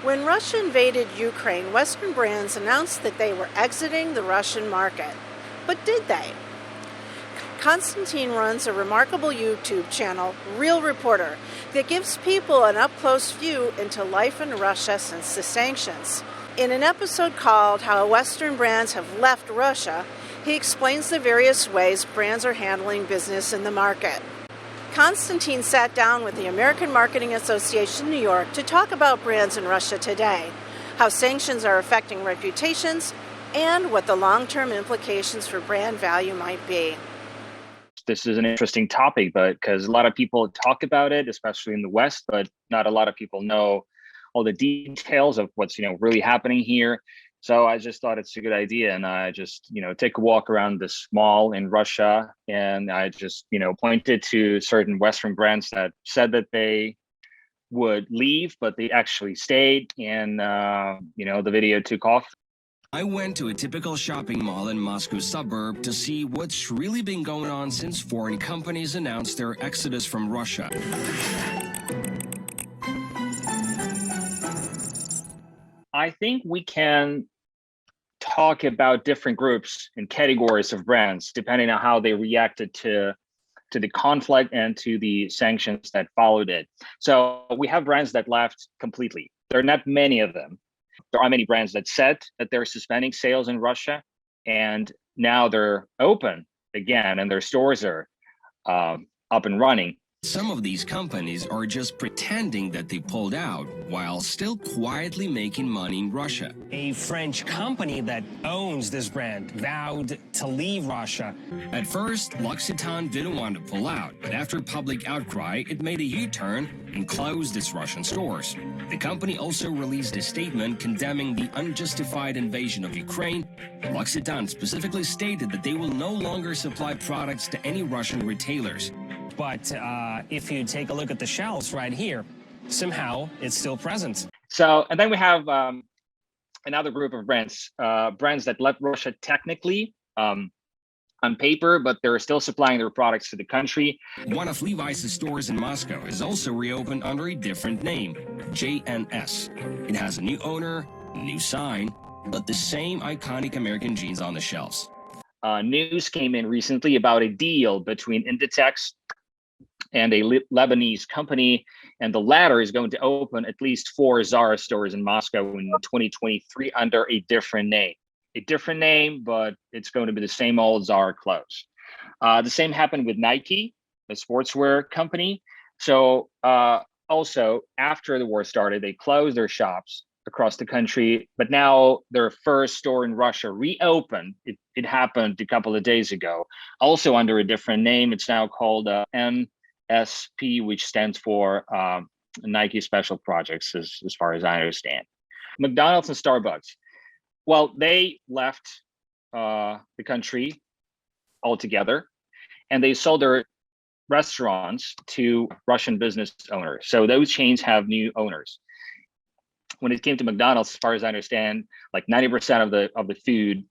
When Russia invaded Ukraine, Western brands announced that they were exiting the Russian market. But did they? Konstantine runs a remarkable YouTube channel, Real Reporter, that gives people an up-close view into life in Russia since the sanctions. In an episode called How Western Brands Have Left Russia, he explains the various ways brands are handling business in the market. Konstantine sat down with the American Marketing Association in New York to talk about brands in Russia today, how sanctions are affecting reputations, and what the long-term implications for brand value might be. This is an interesting topic, but because a lot of people talk about it, especially in the West, but not a lot of people know all the details of what's really happening here. So I just thought it's a good idea, and I just take a walk around this mall in Russia, and I just pointed to certain Western brands that said that they would leave, but they actually stayed, and the video took off. I went to a typical shopping mall in Moscow suburb to see what's really been going on since foreign companies announced their exodus from Russia. I think we can talk about different groups and categories of brands depending on how they reacted to the conflict and to the sanctions that followed it. So we have brands that left completely. There are not many of them. There are many brands that said that they're suspending sales in Russia, and now they're open again and their stores are up and running. Some of these companies are just pretending that they pulled out while still quietly making money in Russia. A French company that owns this brand vowed to leave Russia. At first, L'Occitane didn't want to pull out, but after public outcry, it made a U-turn and closed its Russian stores. The company also released a statement condemning the unjustified invasion of Ukraine. L'Occitane specifically stated that they will no longer supply products to any Russian retailers. But if you take a look at the shelves right here, somehow it's still present. So, and then we have another group of brands, brands that left Russia technically on paper, but they're still supplying their products to the country. One of Levi's stores in Moscow is also reopened under a different name, JNS. It has a new owner, new sign, but the same iconic American jeans on the shelves. News came in recently about a deal between Inditex and a Lebanese company, and the latter is going to open at least 4 Zara stores in Moscow in 2023 under a different name. A different name, but it's going to be the same old Zara clothes. The same happened with Nike, a sportswear company. So also, after the war started, they closed their shops across the country, but now their first store in Russia reopened. It happened a couple of days ago, also under a different name. It's now called NSP, which stands for Nike Special Projects, as far as I understand. McDonald's and Starbucks, well, they left the country altogether, and they sold their restaurants to Russian business owners. So those chains have new owners. When it came to McDonald's, as far as I understand, like 90% of the food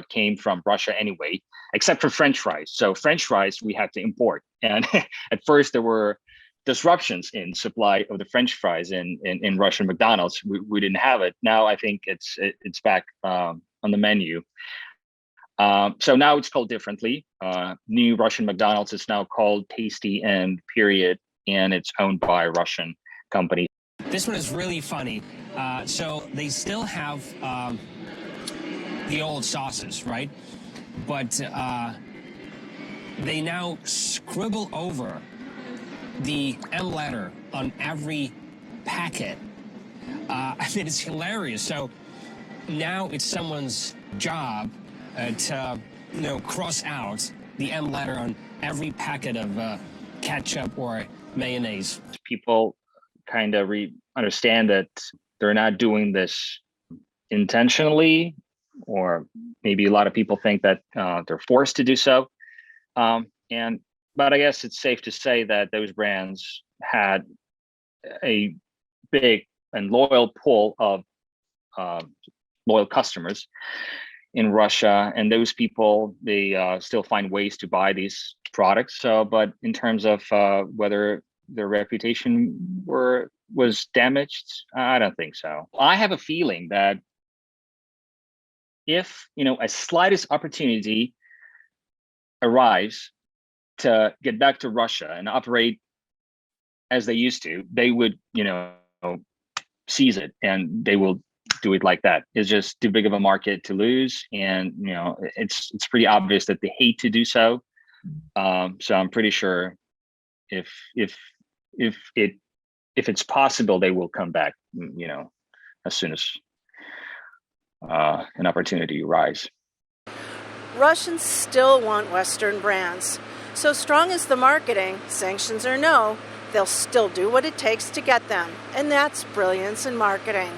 came from Russia anyway, except for French fries. So French fries we had to import. And at first there were disruptions in supply of the French fries in Russian McDonald's. We didn't have it. Now I think it's back on the menu. So now it's called differently. New Russian McDonald's is now called Tasty and Period, and it's owned by a Russian company. This one is really funny. So they still have the old sauces, right? But they now scribble over the M letter on every packet. I mean, it's hilarious. So now it's someone's job to, cross out the M letter on every packet of ketchup or mayonnaise. People kind of understand that they're not doing this intentionally, or maybe a lot of people think that they're forced to do so. But I guess it's safe to say that those brands had a big and loyal pool of loyal customers in Russia, and those people, they still find ways to buy these products. So, but in terms of whether their reputation were was damaged? I don't think so. I have a feeling that if, a slightest opportunity arrives to get back to Russia and operate as they used to, they would, seize it, and they will do it like that. It's just too big of a market to lose, and it's pretty obvious that they hate to do so. So I'm pretty sure if it's possible, they will come back, as soon as an opportunity arises. Russians still want Western brands. So strong as the marketing, sanctions or no, they'll still do what it takes to get them. And that's brilliance in marketing.